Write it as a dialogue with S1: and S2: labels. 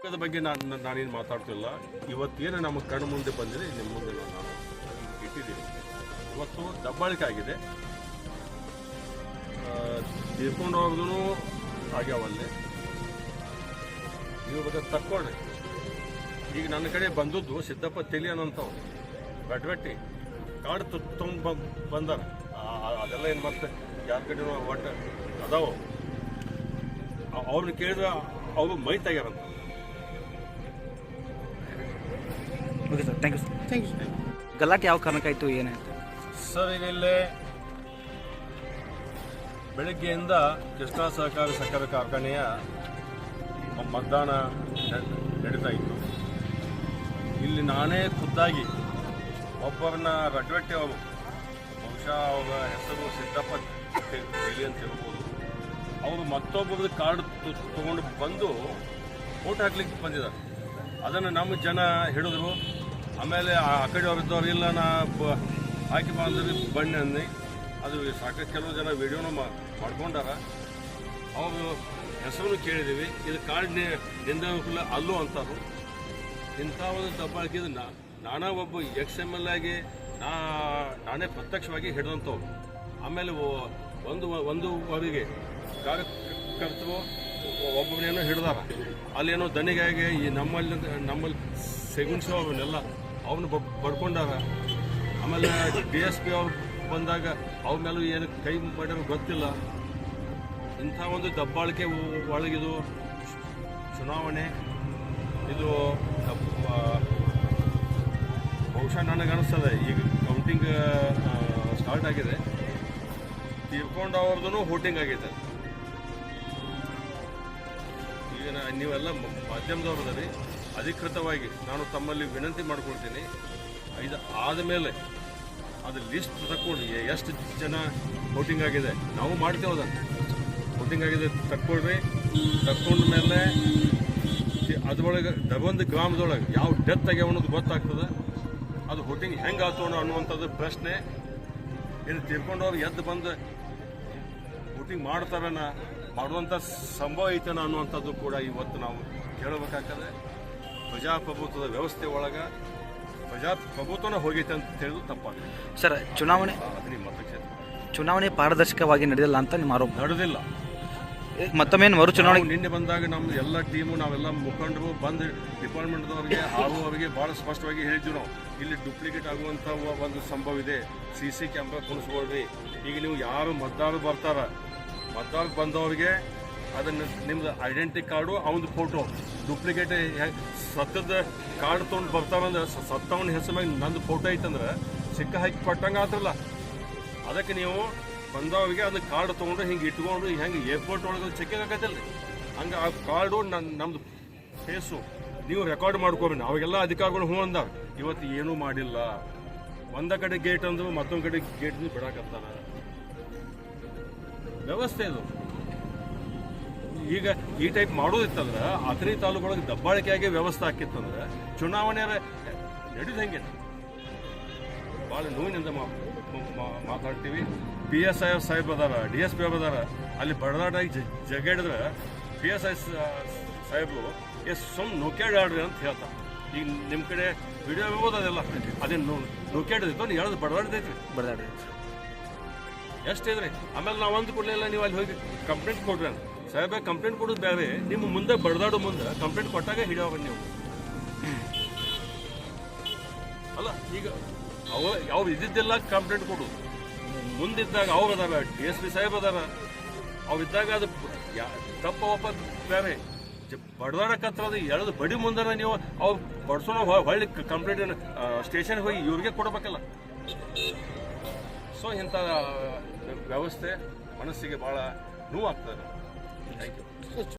S1: ಅದ್ರ ಬಗ್ಗೆ ನಾನೇನು ಮಾತಾಡ್ತಿಲ್ಲ. ಇವತ್ತೇನು ನಮ್ಮ ಕಣ್ಣು ಮುಂದೆ ಬಂದಿದೆ ನಿಮ್ಮ ಮುಂದೆ ನಾನು ಇಟ್ಟಿದ್ದೀನಿ. ಇವತ್ತು ದಬ್ಬಾಳಿಕೆ ಆಗಿದೆ, ತೀರ್ಕೊಂಡು ಹೋಗೋದೂ ಆಗ್ಯಾವಲ್ಲೇ. ನೀವು ಬಗ್ಗೆ ತಕ್ಕೊಳ್ಳಿ. ಈಗ ನನ್ನ ಕಡೆ ಬಂದದ್ದು ಸಿದ್ದಪ್ಪ ತೆಲಿಯನಂತವು ಬೆಟ್ಟಿ ಕಾಡು ತುಂಬ ಬಂದಾರ. ಅದೆಲ್ಲ ಏನು ಮತ್ತೆ ಯಾರ ಕಡೆ ಒಟ್ಟು ಅದಾವು. ಅವ್ರನ್ನ ಕೇಳಿದ್ರೆ ಅವರು ಮೈ ತೆಗ್ಯಾರಂತ.
S2: Okay sir, thank you sir. Thank you. ಗಲಾಟೆ ಯಾವ ಕಾರಣಕ್ಕಾಯಿತು ಏನಾಯಿತು
S1: ಸರ್? ಇಲ್ಲೇ ಬೆಳಗ್ಗೆಯಿಂದ ಕೃಷ್ಣಾ ಸಹಕಾರ ಕಾರ್ಖಾನೆಯ ಮತದಾನ ನಡೀತಾ ಇತ್ತು. ಇಲ್ಲಿ ನಾನೇ ಖುದ್ದಾಗಿ ಒಬ್ಬರನ್ನ ರಡ್ವಟ್ಟಿ ಅವರು, ಬಹುಶಃ ಅವರ ಹೆಸರು ಸಿದ್ದಪ್ಪ ತೆಲಿ ಅಂತ ಹೇಳ್ಬೋದು, ಅವರು ಮತ್ತೊಬ್ಬರದ್ದು ಕಾರ್ಡ್ ತೊಗೊಂಡು ಬಂದು ಓಟ್ ಹಾಕ್ಲಿಕ್ಕೆ ಬಂದಿದ್ದಾರೆ. ಅದನ್ನು ನಮ್ಮ ಜನ ಹಿಡಿದ್ರು. ಆಮೇಲೆ ಆ ಕಡೆ ಅವ್ರು ಇದ್ದವ್ರು ಇಲ್ಲ ನಾ ಹಾಕಿ ಬಂದ್ರಿ ಬಣ್ಣೆ ಅಂದು ಅದು ಸಾಕಷ್ಟು ಕೆಲವು ಜನ ವಿಡಿಯೋನ ಮಾಡ್ಕೊಂಡಾರ. ಅವರು ಹೆಸರು ಕೇಳಿದ್ದೀವಿ, ಇದು ಕಾರ್ಡ್ ನಿಂದ ಅಲ್ಲೂ ಅಂತಾರು. ಇಂಥ ಒಂದು ದಬ್ಬಾಳಿಕೆ ನಾನಾ ಒಬ್ಬ XML ಆಗಿ ನಾನೇ ಪ್ರತ್ಯಕ್ಷವಾಗಿ ಹಿಡಿದಂಥವ್ರು. ಆಮೇಲೆ ಒಂದುವರೆಗೆ ಕಾರ್ಯಕರ್ತರು ಒಬ್ಬನೇನೋ ಹಿಡ್ದಾರ. ಅಲ್ಲೇನೋ ದನಿಗಾಗಿ ಈ ನಮ್ಮಲ್ಲಿ ಸೆಗುಣಿಸೋವನ್ನೆಲ್ಲ ಅವನು ಬಡ್ಕೊಂಡಾರ. ಆಮೇಲೆ DSP ಅವ್ರು ಬಂದಾಗ ಅವ್ರ ಮೇಲೂ ಏನು ಕೈ ಮಾಡಿರೋ ಗೊತ್ತಿಲ್ಲ. ಇಂಥ ಒಂದು ದಬ್ಬಾಳಿಕೆ ಒಳಗಿದು ಚುನಾವಣೆ ಇದು ಬಹುಶಃ ನನಗನ್ನಿಸ್ತದೆ. ಈಗ ಕೌಂಟಿಂಗ್ ಸ್ಟಾರ್ಟ್ ಆಗಿದೆ, ತೀರ್ಕೊಂಡವ್ರದ್ದು ವೋಟಿಂಗ್ ಆಗೈತೆ. ಈಗ ನೀವೆಲ್ಲ ಮಾಧ್ಯಮದವ್ರು ಅದರಿ, ಅಧಿಕೃತವಾಗಿ ನಾನು ತಮ್ಮಲ್ಲಿ ವಿನಂತಿ ಮಾಡ್ಕೊಳ್ತೀನಿ, ಇದು ಆದಮೇಲೆ ಅದು ಲಿಸ್ಟ್ ತಕ್ಕೊಂಡು ಎಷ್ಟು ಜನ ವೋಟಿಂಗ್ ಆಗಿದೆ ನಾವು ಮಾಡ್ತೇವದ ವೋಟಿಂಗ್ ಆಗಿದೆ ತಕ್ಕೊಳ್ರಿ. ತಕ್ಕೊಂಡ ಮೇಲೆ ಅದ್ರೊಳಗೆ ಒಂದು ಗ್ರಾಮದೊಳಗೆ ಯಾವ ಡೆತ್ ಆಗ್ಯಾವ ಅನ್ನೋದು ಗೊತ್ತಾಗ್ತದೆ. ಅದು ವೋಟಿಂಗ್ ಹೆಂಗೆ ಆಯ್ತು ಅನ್ನುವಂಥದ್ದು ಪ್ರಶ್ನೆ. ಏನು ತೀರ್ಕೊಂಡವ್ರು ಎದ್ದು ಬಂದು ವೋಟಿಂಗ್ ಮಾಡ್ತಾರನ ಮಾಡುವಂಥ ಸಂಭವ ಐತನ ಅನ್ನುವಂಥದ್ದು ಕೂಡ ಇವತ್ತು ನಾವು ಕೇಳಬೇಕಾಗ್ತದೆ. ಪ್ರಜಾಪ್ರಭುತ್ವದ ವ್ಯವಸ್ಥೆ ಒಳಗೆ ಪ್ರಜಾಪ್ರಭುತ್ವನ ಹೋಗೈತೆ ಅಂತ ಹೇಳಿದ್ರು ತಪ್ಪಾಗಿದೆ.
S2: ಸರ್, ಚುನಾವಣೆ ಪಾರದರ್ಶಕವಾಗಿ ನಡೆದಿಲ್ಲ ಅಂತ ನಿಮ್ಮ ಆರೋಪ?
S1: ನಡೆದಿಲ್ಲ.
S2: ಮತ್ತೊಮ್ಮೆ ಮರು ಚುನಾವಣೆ
S1: ನಿನ್ನೆ ಬಂದಾಗ ನಮ್ಮ ಎಲ್ಲ ಟೀಮು ನಾವೆಲ್ಲ ಮುಖಂಡರು ಬಂದು ಡಿಪಾರ್ಟ್ಮೆಂಟ್ದವ್ರಿಗೆ ಅವರಿಗೆ ಭಾಳ ಸ್ಪಷ್ಟವಾಗಿ ಹೇಳಿದ್ವಿ ನಾವು, ಇಲ್ಲಿ ಡೂಪ್ಲಿಕೇಟ್ ಆಗುವಂಥ ಒಂದು ಸಂಭವ ಇದೆ, CC ಕ್ಯಾಮ್ರಾ ಕುಣಿಸ್ಕೊಳ್ರಿ. ಈಗ ನೀವು ಯಾರು ಮತದಾರರು ಬರ್ತಾರ, ಮತದಾರಕ್ಕೆ ಬಂದವ್ರಿಗೆ ಅದನ್ನು ನಿಮ್ದು ಐಡೆಂಟಿ ಕಾರ್ಡು ಅವನದು ಫೋಟೋ ಡೂಪ್ಲಿಕೇಟ್ ಸತ್ತದ ಕಾರ್ಡ್ ತೊಗೊಂಡು ಬರ್ತಾರಂದ್ರೆ ಸತ್ತವನ ಹೆಸರು ಮ್ಯಾಗ ನಂದು ಫೋಟೋ ಐತಂದ್ರೆ ಸಿಕ್ಕ ಹಾಕಿ ಕೊಟ್ಟಂಗೆ ಆತಲ್ಲ. ಅದಕ್ಕೆ ನೀವು ಬಂದವರಿಗೆ ಅದು ಕಾರ್ಡ್ ತೊಗೊಂಡು ಹಿಂಗೆ ಇಟ್ಕೊಂಡು ಹೆಂಗೆ ಏರ್ಪೋರ್ಟ್ ಒಳಗೆ ಚೆಕಿಂಗ್ ಆಗತ್ತಲ್ಲ, ಹಂಗೆ ಆ ಕಾರ್ಡು ನಮ್ಮದು ಫೇಸು ನೀವು ರೆಕಾರ್ಡ್ ಮಾಡ್ಕೊಬೇಡಿ. ಅವಾಗೆಲ್ಲ ಅಧಿಕಾರಿಗಳು ಹ್ಞೂ ಅಂದಾರ. ಇವತ್ತು ಏನೂ ಮಾಡಿಲ್ಲ. ಒಂದ ಕಡೆ ಗೇಟ್ ಅಂದ್ರು ಮತ್ತೊಂದು ಕಡೆ ಗೇಟ್ ಬಿಡಾಕತ್ತಾರ. ವ್ಯವಸ್ಥೆ ಇದು. ಈಗ ಈ ಟೈಪ್ ಮಾಡೋದಿತ್ತಂದ್ರೆ ಅಥಣಿ ತಾಲೂಕೊಳಗೆ ದಬ್ಬಾಳಿಕೆಯಾಗಿ ವ್ಯವಸ್ಥೆ ಆಕಿತ್ತಂದ್ರೆ ಚುನಾವಣೆ ನಡೆದು ಹೆಂಗೆ ಭಾಳ ನೋವಿನಿಂದ ಮಾತಾಡ್ತೀವಿ. PSI ಸಾಹೇಬ್ ಅದಾರ, DSP ಅದಾರ, ಅಲ್ಲಿ ಬಡದಾಟಾಗಿ ಜಗಾಡಿದ್ರೆ PSI ಸಾಹೇಬರು ನೊಕ್ಯಾಡ್ರಿ ಅಂತ ಹೇಳ್ತಾರೆ. ಈಗ ನಿಮ್ಮ ಕಡೆ ವಿಡಿಯೋ ಇರ್ಬೋದು, ಅದೆಲ್ಲ ಅದೇನು ನೊಕ್ಯಾಡಿದ್ದು ಹೇಳೋದು ಬಡದಾಡ್ತೈತ್ರಿ. ಎಷ್ಟಿದ್ರಿ. ಆಮೇಲೆ ನಾವು ಒಂದು ಕೊಡಲಿಲ್ಲ, ನೀವು ಅಲ್ಲಿ ಹೋಗಿ ಕಂಪ್ಲೇಂಟ್ ಕೊಡ್ರಿ ಅಂತ. ಸಾಹೇಬ ಕಂಪ್ಲೇಂಟ್ ಕೊಡೋದು ಬೇರೆ, ನಿಮ್ಮ ಮುಂದೆ ಬಡದಾಡೋ ಮುಂದೆ ಕಂಪ್ಲೇಂಟ್ ಕೊಟ್ಟಾಗ ಹಿಡಿಯೋಗ ನೀವು ಅಲ್ಲ. ಈಗ ಅವ್ರು ಇದ್ದಿದ್ದೆಲ್ಲ ಕಂಪ್ಲೇಂಟ್ ಕೊಡೋದು, ಮುಂದಿದ್ದಾಗ ಅವ್ರು ಅದಾರ, DSP ಸಾಹೇಬ್ ಅದಾರ, ಅವ್ರಿದ್ದಾಗ ಅದು ತಪ್ಪ ಒಪ್ಪ ಬೇರೆ. ಬಡದಾಡಕತ್ತದ ಎಳೆದು ಬಡಿ ಮುಂದೆ ನೀವು ಅವ್ರು ಬಡ್ಸೋಣ ಹೊಳ್ಳಿ ಕಂಪ್ಲೇಂಟ್ ಸ್ಟೇಷನ್ಗೆ ಹೋಗಿ ಇವ್ರಿಗೆ ಕೊಡಬೇಕಲ್ಲ. ಸೊ ಇಂಥ ವ್ಯವಸ್ಥೆ ಮನಸ್ಸಿಗೆ ಭಾಳ ನೋವಾಗ್ತದೆ. Thank you.